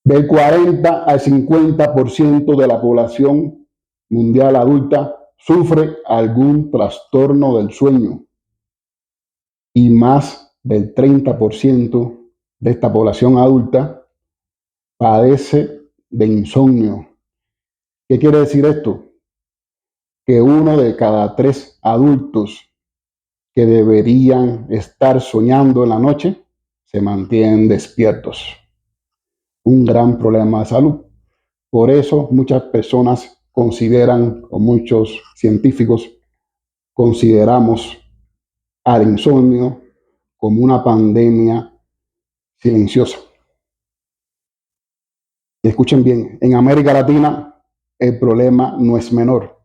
Del 40 al 50% de la población mundial adulta sufre algún trastorno del sueño y más del 30% de esta población adulta padece de insomnio. ¿Qué quiere decir esto? Que 1 de cada 3 adultos que deberían estar soñando en la noche se mantienen despiertos. Un gran problema de salud. Por eso muchas personas consideran, o muchos científicos consideramos al insomnio como una pandemia silenciosa. Y escuchen bien, en América Latina el problema no es menor.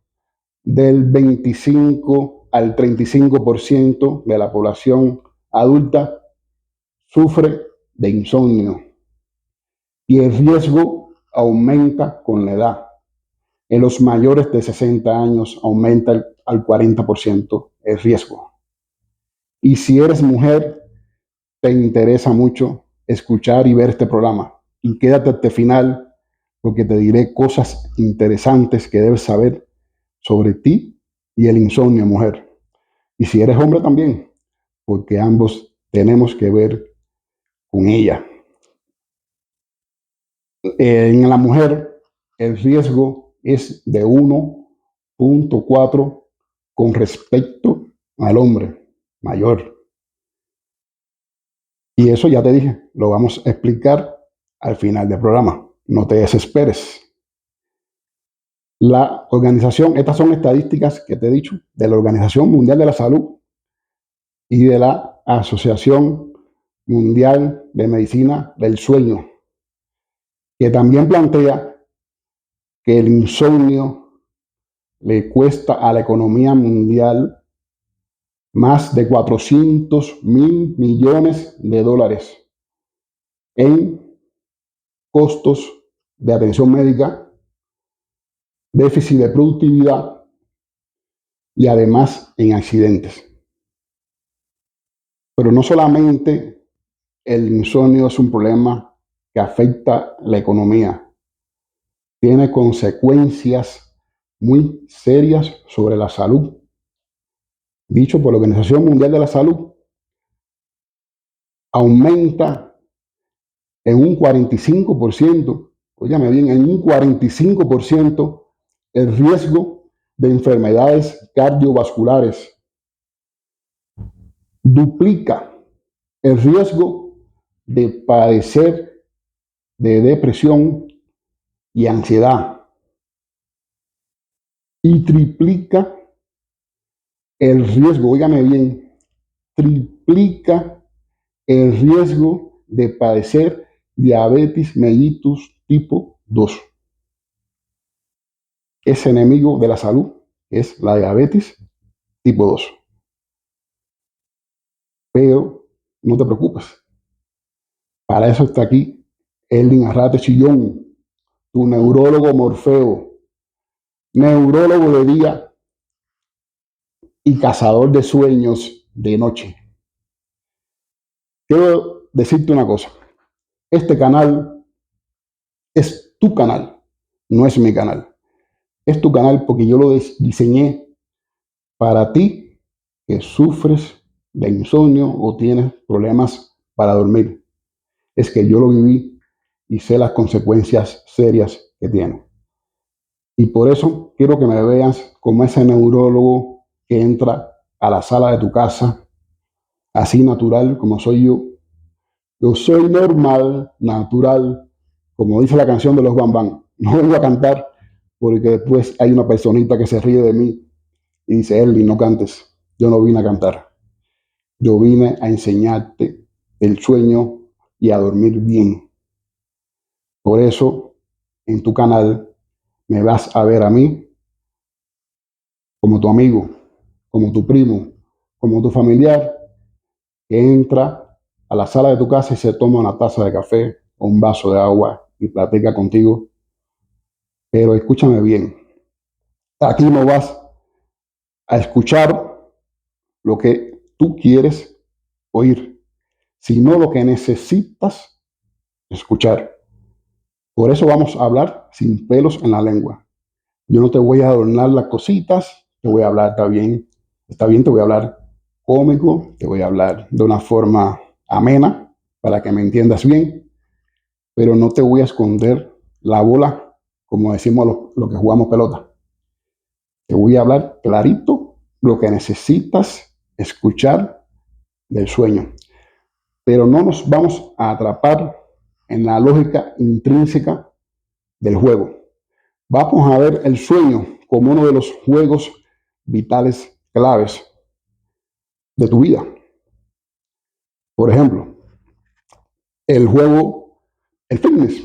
Del 25 al 35% de la población adulta sufre de insomnio y el riesgo aumenta con la edad. En los mayores de 60 años aumenta al 40% el riesgo. Y si eres mujer, te interesa mucho escuchar y ver este programa. Y quédate hasta el final porque te diré cosas interesantes que debes saber sobre ti y el insomnio, mujer. Y si eres hombre también, porque ambos tenemos que ver con ella. En la mujer, el riesgo es de 1.4 con respecto al hombre mayor. Y eso ya te dije, lo vamos a explicar al final del programa. No te desesperes. La organización, estas son estadísticas que te he dicho, de la Organización Mundial de la Salud y de la Asociación Mundial de Medicina del Sueño, que también plantea que el insomnio le cuesta a la economía mundial más de 400.000 millones de dólares en costos de atención médica, déficit de productividad y además en accidentes. Pero no solamente el insomnio es un problema que afecta la economía, tiene consecuencias muy serias sobre la salud. Dicho por la Organización Mundial de la Salud, aumenta en un 45%, óigame bien, en un 45% el riesgo de enfermedades cardiovasculares. Duplica el riesgo de padecer de depresión y ansiedad. Y triplica el riesgo, óigame bien, triplica el riesgo de padecer diabetes mellitus tipo 2. Ese enemigo de la salud es la diabetes tipo 2. Pero no te preocupes. Para eso está aquí Erling Arrate Chillón, tu neurólogo Morfeo, neurólogo de día y cazador de sueños de noche. Quiero decirte una cosa. Este canal es tu canal, no es mi canal. Es tu canal porque yo lo diseñé para ti que sufres de insomnio o tienes problemas para dormir. Es que yo lo viví y sé las consecuencias serias que tiene. Y por eso quiero que me veas como ese neurólogo que entra a la sala de tu casa, así natural como soy yo. Yo soy normal, natural, como dice la canción de los Bambam. No vengo a cantar porque después hay una personita que se ríe de mí y dice, Erling, no cantes. Yo no vine a cantar. Yo vine a enseñarte el sueño y a dormir bien. Por eso, en tu canal, me vas a ver a mí como tu amigo, como tu primo, como tu familiar, que entra a la sala de tu casa y se toma una taza de café o un vaso de agua y platica contigo. Pero escúchame bien, aquí no vas a escuchar lo que tú quieres oír, sino lo que necesitas escuchar. Por eso vamos a hablar sin pelos en la lengua. Yo no te voy a adornar las cositas, te voy a hablar, está bien, te voy a hablar cómico, te voy a hablar de una forma amena para que me entiendas bien, pero no te voy a esconder la bola, como decimos los que jugamos pelota. Te voy a hablar clarito lo que necesitas escuchar del sueño, pero no nos vamos a atrapar en la lógica intrínseca del juego. Vamos a ver el sueño como uno de los juegos vitales claves de tu vida. Por ejemplo, el juego, el fitness.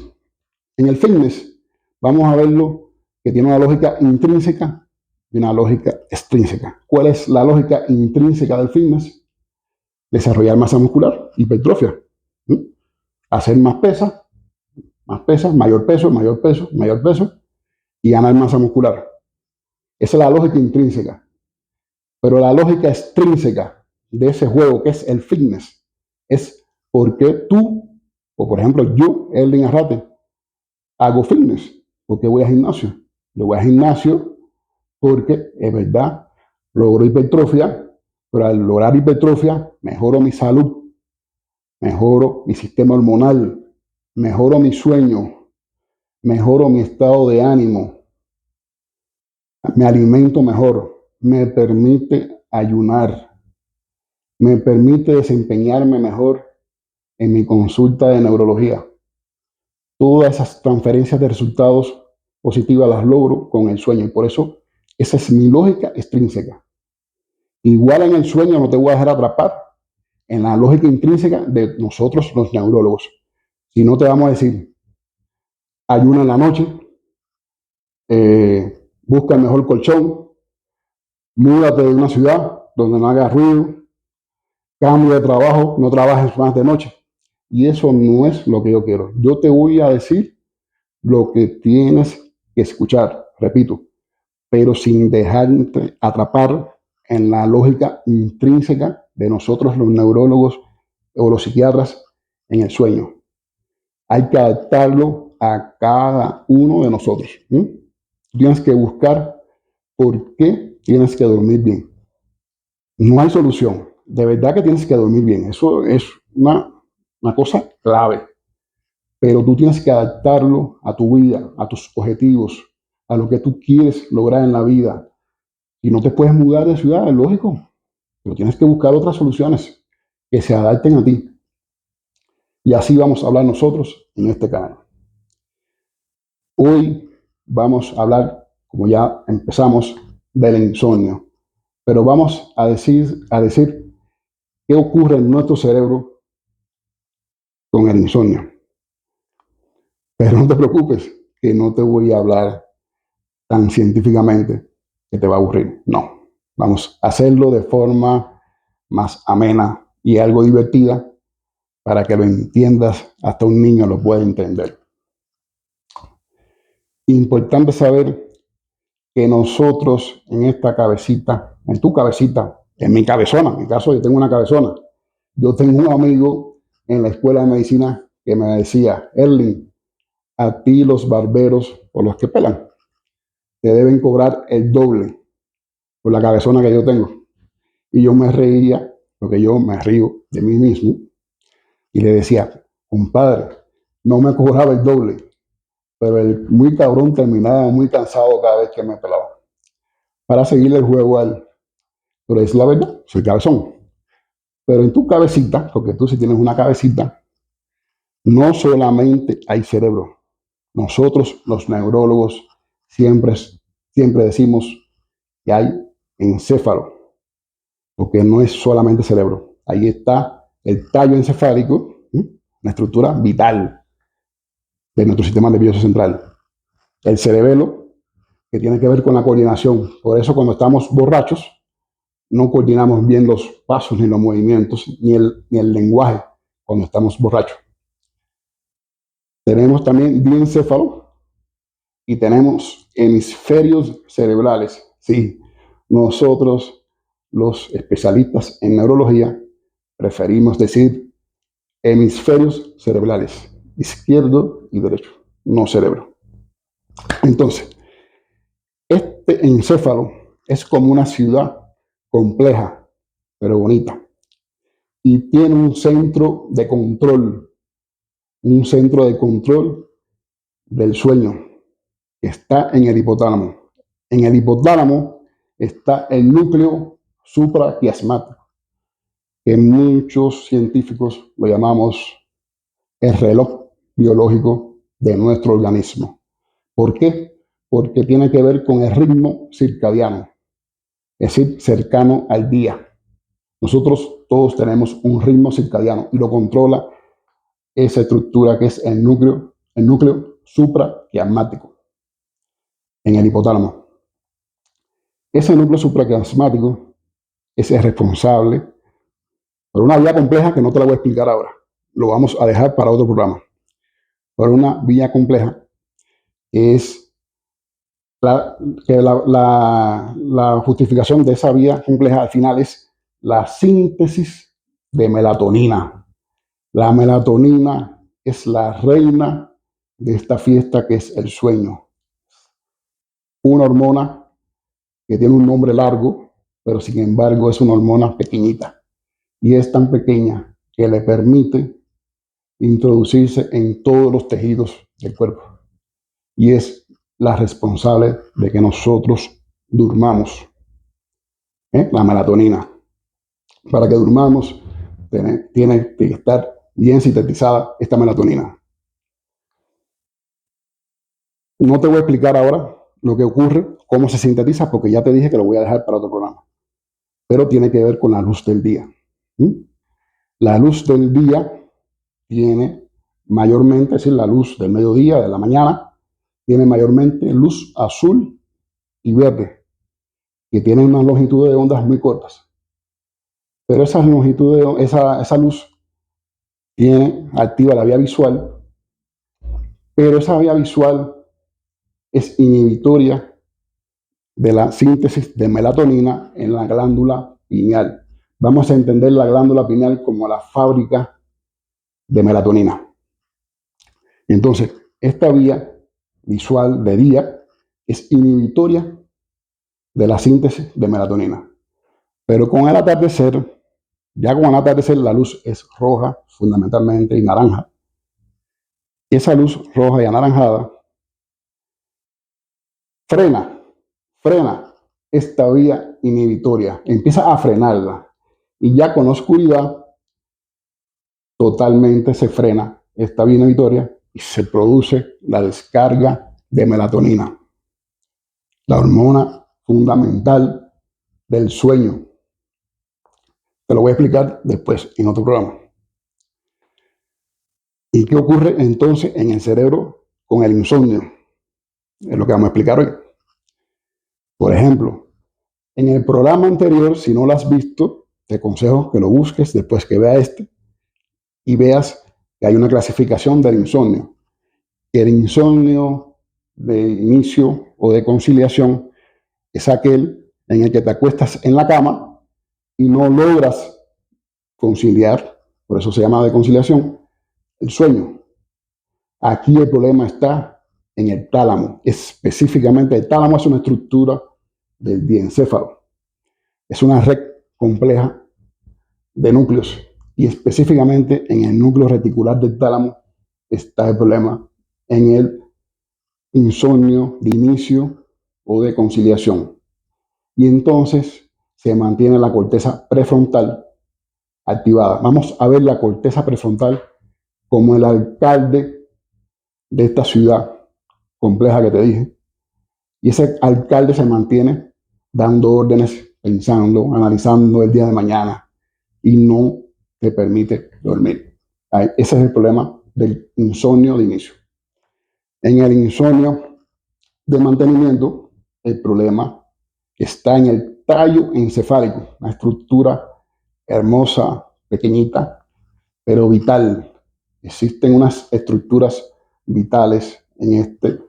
En el fitness vamos a verlo que tiene una lógica intrínseca y una lógica extrínseca. ¿Cuál es la lógica intrínseca del fitness? Desarrollar masa muscular, hipertrofia. ¿Sí? Hacer más pesas, mayor peso, mayor peso, mayor peso y ganar masa muscular. Esa es la lógica intrínseca. Pero la lógica extrínseca de ese juego, que es el fitness, es por qué tú, o por ejemplo yo, Erling Arrate, hago fitness. ¿Por qué voy al gimnasio? Yo voy al gimnasio porque, es verdad, logro hipertrofia, pero al lograr hipertrofia mejoro mi salud, mejoro mi sistema hormonal, mejoro mi sueño, mejoro mi estado de ánimo, me alimento mejor, me permite ayunar, me permite desempeñarme mejor en mi consulta de neurología. Todas esas transferencias de resultados positivas las logro con el sueño y por eso esa es mi lógica extrínseca. Igual en el sueño no te voy a dejar atrapar en la lógica intrínseca de nosotros los neurólogos. Si no te vamos a decir, ayuna en la noche, busca el mejor colchón, múdate de una ciudad donde no haga ruido, cambio de trabajo, no trabajes más de noche. Y eso no es lo que yo quiero. Yo te voy a decir lo que tienes que escuchar, repito, pero sin dejarte atrapar en la lógica intrínseca de nosotros los neurólogos o los psiquiatras en el sueño. Hay que adaptarlo a cada uno de nosotros. Tienes que buscar por qué tienes que dormir bien. No hay solución. De verdad que tienes que dormir bien. Eso es una cosa clave. Pero tú tienes que adaptarlo a tu vida, a tus objetivos, a lo que tú quieres lograr en la vida. Si no te puedes mudar de ciudad, es lógico, pero tienes que buscar otras soluciones que se adapten a ti. Y así vamos a hablar nosotros en este canal. Hoy vamos a hablar, como ya empezamos, del insomnio, pero vamos a decir qué ocurre en nuestro cerebro con el insomnio. Pero no te preocupes, que no te voy a hablar tan científicamente que te va a aburrir. No, vamos a hacerlo de forma más amena y algo divertida para que lo entiendas, hasta un niño lo pueda entender. Importante saber que nosotros en esta cabecita, en tu cabecita, en mi cabezona, en mi caso yo tengo una cabezona, yo tengo un amigo en la escuela de medicina que me decía, Erling, a ti los barberos o los que pelan, te deben cobrar el doble por la cabezona que yo tengo. Y yo me reía, porque yo me río de mí mismo, y le decía, compadre, no me cobraba el doble, pero el muy cabrón terminaba muy cansado cada vez que me pelaba. Para seguirle el juego a él. Pero es la verdad, soy cabezón. Pero en tu cabecita, porque tú sí tienes una cabecita, no solamente hay cerebro. Nosotros, los neurólogos, siempre decimos que hay encéfalo, porque no es solamente cerebro. Ahí está el tallo encefálico, una estructura vital de nuestro sistema nervioso central. El cerebelo, que tiene que ver con la coordinación. Por eso cuando estamos borrachos, no coordinamos bien los pasos, ni los movimientos, ni el lenguaje cuando estamos borrachos. Tenemos también diencéfalo y tenemos hemisferios cerebrales. Sí, nosotros, los especialistas en neurología, preferimos decir hemisferios cerebrales, izquierdo y derecho. no cerebro. Entonces, este encéfalo es como una ciudad compleja, pero bonita. Y tiene un centro de control del sueño, que está en el hipotálamo. En el hipotálamo está el núcleo supraquiasmático, que muchos científicos lo llamamos el reloj biológico de nuestro organismo. ¿Por qué? Porque tiene que ver con el ritmo circadiano, es decir, cercano al día. Nosotros todos tenemos un ritmo circadiano y lo controla esa estructura que es el núcleo supraquiasmático en el hipotálamo. Ese núcleo supraquiasmático es el responsable por una vía compleja que no te la voy a explicar ahora. Lo vamos a dejar para otro programa. Por una vía compleja es la justificación de esa vía compleja al final es la síntesis de melatonina. La melatonina es la reina de esta fiesta que es el sueño. Una hormona que tiene un nombre largo, pero sin embargo es una hormona pequeñita. Y es tan pequeña que le permite introducirse en todos los tejidos del cuerpo. Y es la responsable de que nosotros durmamos. La melatonina. Para que durmamos, tiene que estar bien sintetizada esta melatonina. No te voy a explicar ahora lo que ocurre, cómo se sintetiza, porque ya te dije que lo voy a dejar para otro programa. Pero tiene que ver con la luz del día. La luz del día tiene mayormente, es decir, la luz del mediodía, de la mañana, tiene mayormente luz azul y verde, que tienen una longitud de ondas muy cortas. Pero esa luz tiene activa la vía visual, pero esa vía visual es inhibitoria de la síntesis de melatonina en la glándula pineal. Vamos a entender la glándula pineal como la fábrica de melatonina. Entonces, esta vía visual de día es inhibitoria de la síntesis de melatonina. Pero con el atardecer, ya con el atardecer la luz es roja fundamentalmente y naranja. Esa luz roja y anaranjada frena esta vía inhibitoria, empieza a frenarla. Y ya con la oscuridad totalmente se frena esta vía inhibitoria y se produce la descarga de melatonina, la hormona fundamental del sueño. Te lo voy a explicar después en otro programa. ¿Y qué ocurre entonces en el cerebro con el insomnio? Es lo que vamos a explicar hoy. Por ejemplo, en el programa anterior, si no lo has visto, te aconsejo que lo busques después que vea este y veas que hay una clasificación del insomnio. El insomnio de inicio o de conciliación es aquel en el que te acuestas en la cama y no logras conciliar, por eso se llama de conciliación, el sueño. Aquí el problema está en el tálamo. Específicamente, el tálamo es una estructura del diencéfalo. Es una red compleja de núcleos y específicamente en el núcleo reticular del tálamo está el problema en el insomnio de inicio o de conciliación. Y entonces se mantiene la corteza prefrontal activada. Vamos a ver la corteza prefrontal como el alcalde de esta ciudad compleja que te dije. Y ese alcalde se mantiene dando órdenes, pensando, analizando el día de mañana y no te permite dormir. Ese es el problema del insomnio de inicio. En el insomnio de mantenimiento, el problema está en el tallo encefálico, una estructura hermosa, pequeñita, pero vital. Existen unas estructuras vitales en este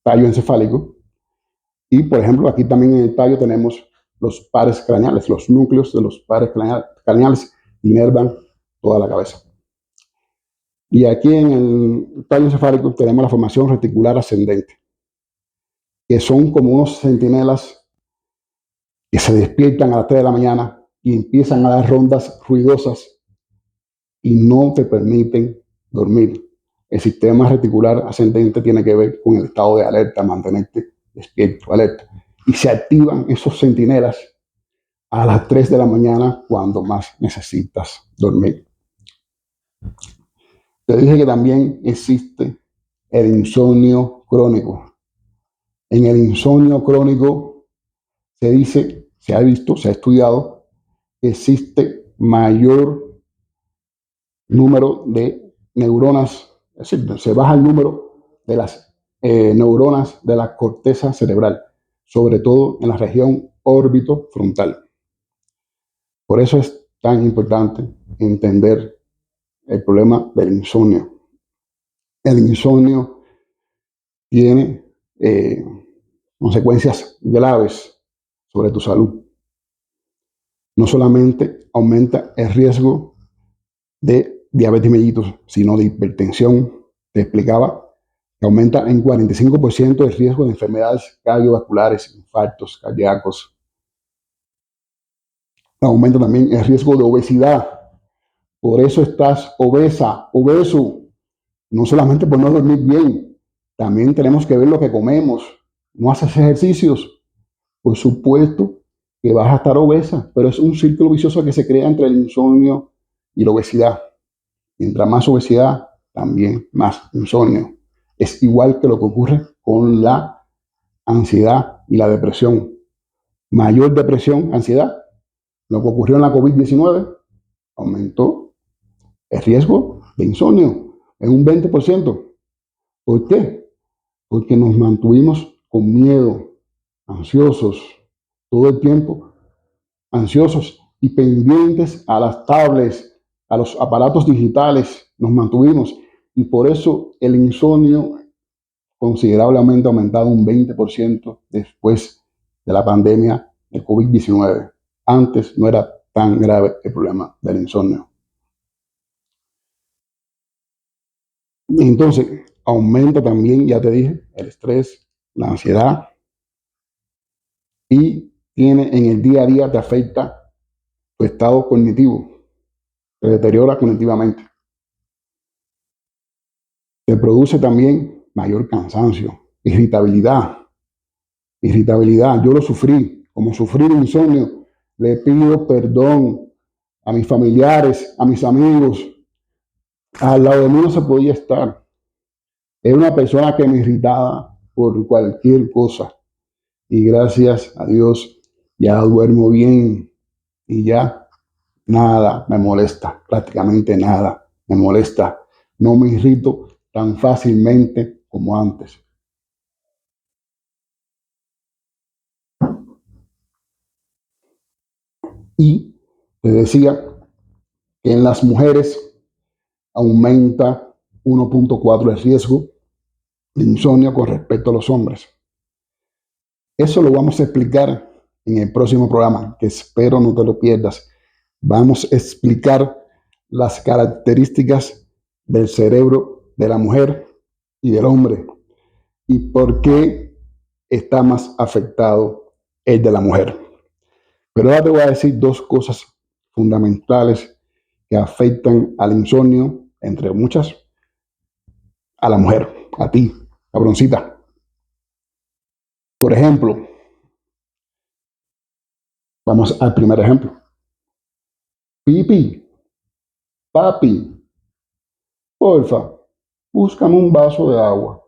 tallo encefálico. Y, por ejemplo, aquí también en el tallo tenemos los pares craneales. Los núcleos de los pares craneales inervan toda la cabeza. Y aquí en el tallo encefálico tenemos la formación reticular ascendente, que son como unos centinelas que se despiertan a las 3 de la mañana y empiezan a dar rondas ruidosas y no te permiten dormir. El sistema reticular ascendente tiene que ver con el estado de alerta, mantenerte despierto, alerta. Y se activan esos centinelas a las 3 de la mañana cuando más necesitas dormir. Te dije que también existe el insomnio crónico. En el insomnio crónico se dice, se ha visto, se ha estudiado, que existe mayor número de neuronas, es decir, se baja el número de las neuronas de la corteza cerebral, sobre todo en la región órbito frontal. Por eso es tan importante entender el problema del insomnio. El insomnio tiene consecuencias graves sobre tu salud. No solamente aumenta el riesgo de diabetes mellitus, sino de hipertensión. Te explicaba que aumenta en 45% el riesgo de enfermedades cardiovasculares, infartos cardíacos. Aumenta también el riesgo de obesidad. Por eso estás obesa, obeso. No solamente por no dormir bien, también tenemos que ver lo que comemos. No haces ejercicios, por supuesto que vas a estar obesa, pero es un círculo vicioso que se crea entre el insomnio y la obesidad. Mientras más obesidad, también más insomnio. Es igual que lo que ocurre con la ansiedad y la depresión. Mayor depresión, ansiedad. Lo que ocurrió en la COVID-19 aumentó el riesgo de insomnio en un 20%. ¿Por qué? Porque nos mantuvimos con miedo, ansiosos, todo el tiempo, ansiosos y pendientes a las tablets, a los aparatos digitales, nos mantuvimos. Y por eso el insomnio considerablemente ha aumentado un 20% después de la pandemia del COVID-19. Antes no era tan grave el problema del insomnio. Entonces, aumenta también, ya te dije, el estrés, la ansiedad y tiene en el día a día te afecta tu estado cognitivo, te deteriora cognitivamente. Te produce también mayor cansancio, irritabilidad. Irritabilidad, yo lo sufrí, como sufrí de insomnio, le pido perdón a mis familiares, a mis amigos. Al lado de mí no se podía estar. Era una persona que me irritaba por cualquier cosa. Y gracias a Dios ya duermo bien y ya nada me molesta, prácticamente nada me molesta. No me irrito tan fácilmente como antes. Y te decía que en las mujeres aumenta 1.4 el riesgo de insomnio con respecto a los hombres. Eso lo vamos a explicar en el próximo programa, que espero no te lo pierdas. Vamos a explicar las características del cerebro de la mujer y del hombre y por qué está más afectado el de la mujer. Pero ahora te voy a decir dos cosas fundamentales que afectan al insomnio, entre muchas, a la mujer, a ti, cabroncita. Por ejemplo, vamos al primer ejemplo. Pipi, papi, porfa, búscame un vaso de agua.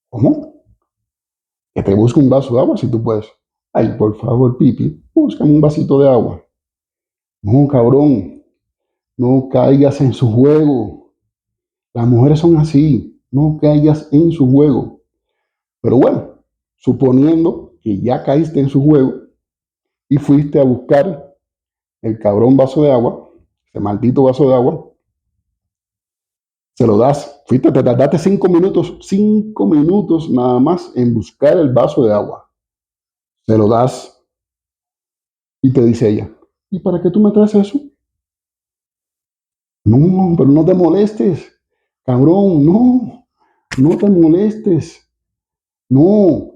¿Cómo? Que te busque un vaso de agua si tú puedes. Ay, por favor, Pipi, búscame un vasito de agua. No, cabrón, no caigas en su juego. Las mujeres son así, no caigas en su juego. Pero bueno, suponiendo que ya caíste en su juego y fuiste a buscar el cabrón vaso de agua, ese maldito vaso de agua, se lo das, fuiste, te tardaste 5 minutos nada más en buscar el vaso de agua. Se lo das y te dice ella, ¿y para qué tú me traes eso? No, pero no te molestes. Cabrón, no, no te molestes. No,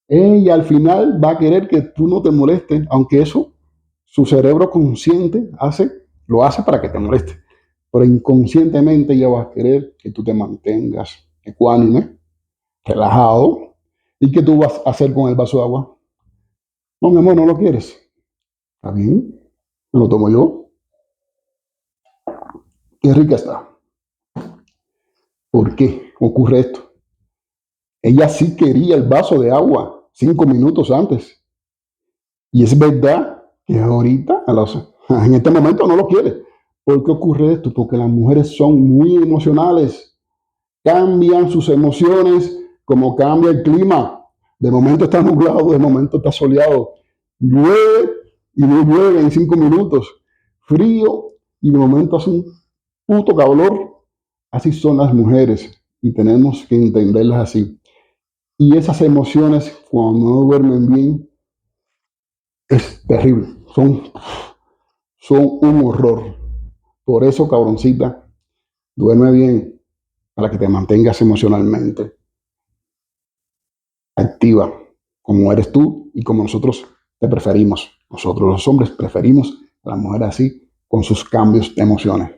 ella al final va a querer que tú no te molestes, aunque eso su cerebro consciente lo hace para que te moleste. Pero inconscientemente ella va a querer que tú te mantengas ecuánime, relajado. ¿Y qué tú vas a hacer con el vaso de agua? No, mi amor, no lo quieres. Está bien, me lo tomo yo. Qué rica está. ¿Por qué ocurre esto? Ella sí quería el vaso de agua 5 minutos antes. Y es verdad que ahorita, en este momento no lo quiere. ¿Por qué ocurre esto? Porque las mujeres son muy emocionales. Cambian sus emociones como cambia el clima. De momento está nublado, de momento está soleado. Llueve y no llueve en 5 minutos. Frío y de momento hace un puto calor. Así son las mujeres y tenemos que entenderlas así. Y esas emociones, cuando no duermen bien, es terrible. Son un horror. Por eso, cabroncita, duerme bien para que te mantengas emocionalmente activa, como eres tú y como nosotros te preferimos. Nosotros los hombres preferimos a la mujer así, con sus cambios de emociones.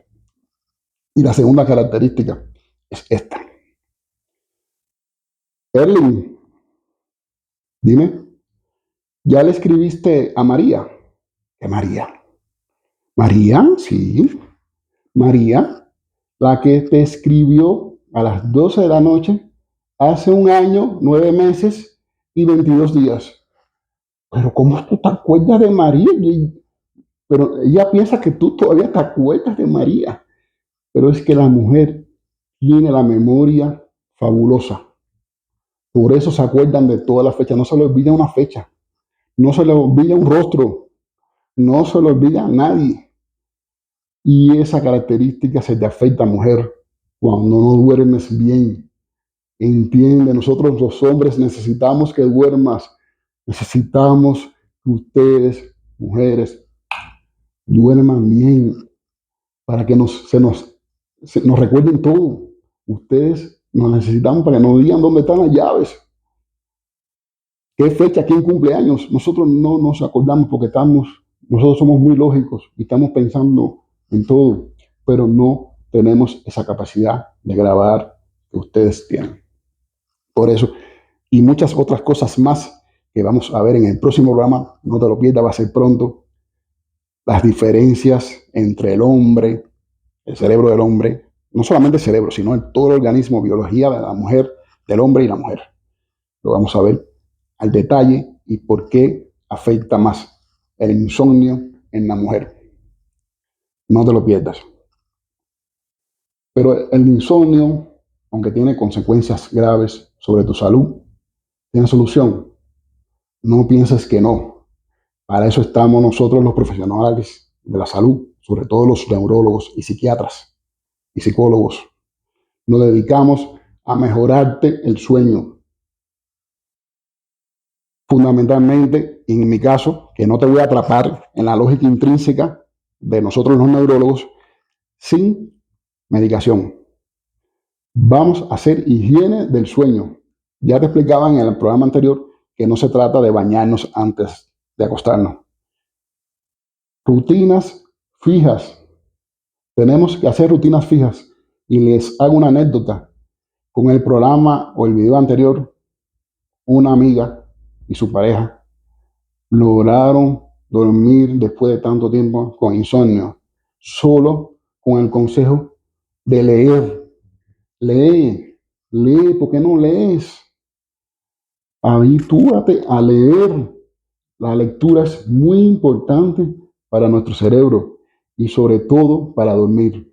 Y la segunda característica es esta. Erling, dime, ¿ya le escribiste a María? ¿Qué María? María, sí. María, la que te escribió a las 12 de la noche hace un año, 9 meses y 22 días. Pero ¿cómo tú te acuerdas de María? Pero ella piensa que tú todavía te acuerdas de María. Pero es que la mujer tiene la memoria fabulosa. Por eso se acuerdan de todas las fechas. No se le olvida una fecha. No se le olvida un rostro. No se le olvida a nadie. Y esa característica se te afecta, mujer, cuando no duermes bien. Entiende, nosotros los hombres necesitamos que duermas. Necesitamos que ustedes, mujeres, duerman bien para que nos recuerden todo. Ustedes nos necesitamos para que nos digan dónde están las llaves, qué fecha, quién cumple años. Nosotros no nos acordamos porque nosotros somos muy lógicos y estamos pensando en todo, pero no tenemos esa capacidad de grabar que ustedes tienen. Por eso, y muchas otras cosas más que vamos a ver en el próximo programa, no te lo pierdas, va a ser pronto, las diferencias entre el cerebro del hombre, no solamente el cerebro, sino todo el organismo, biología de la mujer, del hombre y la mujer. Lo vamos a ver al detalle y por qué afecta más el insomnio en la mujer. No te lo pierdas. Pero el insomnio, aunque tiene consecuencias graves sobre tu salud, tiene solución. No pienses que no. Para eso estamos nosotros los profesionales de la salud, sobre todo los neurólogos y psiquiatras y psicólogos. Nos dedicamos a mejorarte el sueño. Fundamentalmente, en mi caso, que no te voy a atrapar en la lógica intrínseca de nosotros los neurólogos, sin medicación. Vamos a hacer higiene del sueño. Ya te explicaba en el programa anterior que no se trata de bañarnos antes de acostarnos. Rutinas fijas. Tenemos que hacer rutinas fijas. Y les hago una anécdota. Con el programa o el video anterior, una amiga y su pareja lograron dormir después de tanto tiempo con insomnio, solo con el consejo de leer. Lee, lee, ¿por qué no lees? Habitúate a leer. La lectura es muy importante para nuestro cerebro y sobre todo para dormir.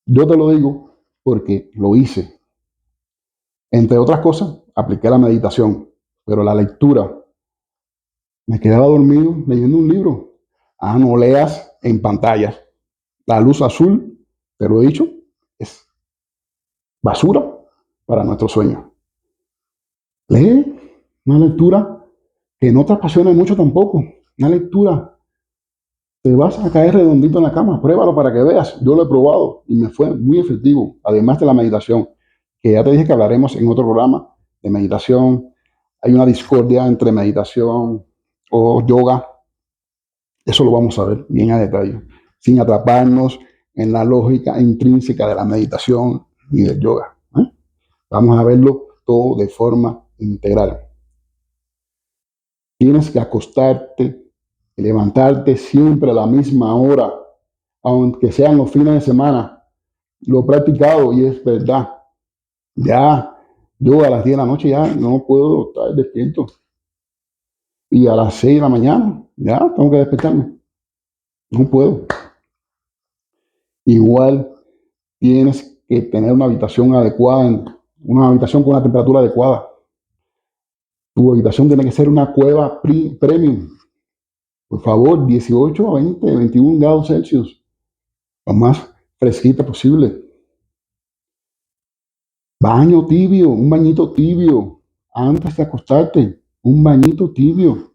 Yo te lo digo porque lo hice. Entre otras cosas, apliqué la meditación, pero la lectura, me quedaba dormido leyendo un libro. Ah, no leas en pantalla. La luz azul, te lo he dicho, es basura para nuestro sueño. Lee una lectura que no te apasiona mucho tampoco. Una lectura te vas a caer redondito en la cama. Pruébalo para que veas. Yo lo he probado y me fue muy efectivo, además de la meditación, que ya te dije que hablaremos en otro programa de meditación. Hay una discordia entre meditación o yoga. Eso lo vamos a ver bien a detalle, sin atraparnos en la lógica intrínseca de la meditación y del yoga. Vamos a verlo todo de forma integral. Tienes que acostarte y levantarte siempre a la misma hora, aunque sean los fines de semana. Lo he practicado y es verdad. Ya, yo a las 10 de la noche ya no puedo estar despierto. Y a las 6 de la mañana ya tengo que despertarme. No puedo. Igual tienes que tener una habitación adecuada, una habitación con una temperatura adecuada. Tu habitación tiene que ser una cueva premium. Por favor, 18 a 20, 21 grados Celsius. Lo más fresquita posible. Baño tibio, un bañito tibio. Antes de acostarte, un bañito tibio.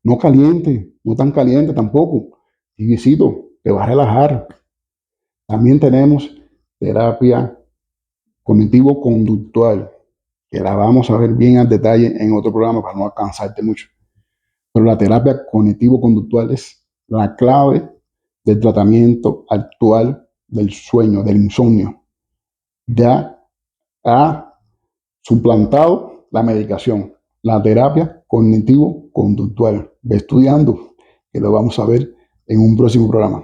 No caliente, no tan caliente tampoco. Tibiecito, te va a relajar. También tenemos terapia cognitivo-conductual, que la vamos a ver bien al detalle en otro programa para no cansarte mucho. Pero la terapia cognitivo-conductual es la clave del tratamiento actual del sueño, del insomnio. Ya ha suplantado la medicación, la terapia cognitivo-conductual. Ve estudiando, que lo vamos a ver en un próximo programa.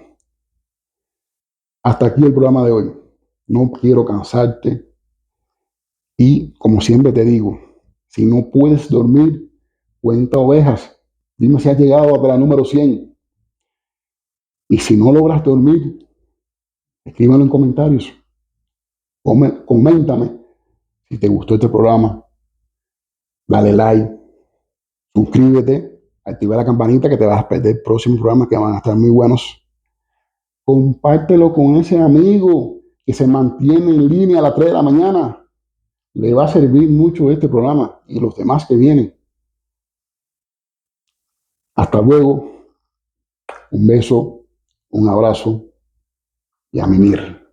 Hasta aquí el programa de hoy. No quiero cansarte y, como siempre te digo, si no puedes dormir, cuenta ovejas. Dime si has llegado a la número 100. Y si no logras dormir, escríbelo en comentarios. Coméntame si te gustó este programa. Dale like, suscríbete, activa la campanita que te vas a perder próximos programas que van a estar muy buenos. Compártelo con ese amigo que se mantiene en línea a las 3 de la mañana. Le va a servir mucho este programa y los demás que vienen. Hasta luego. Un beso, un abrazo y a mimir.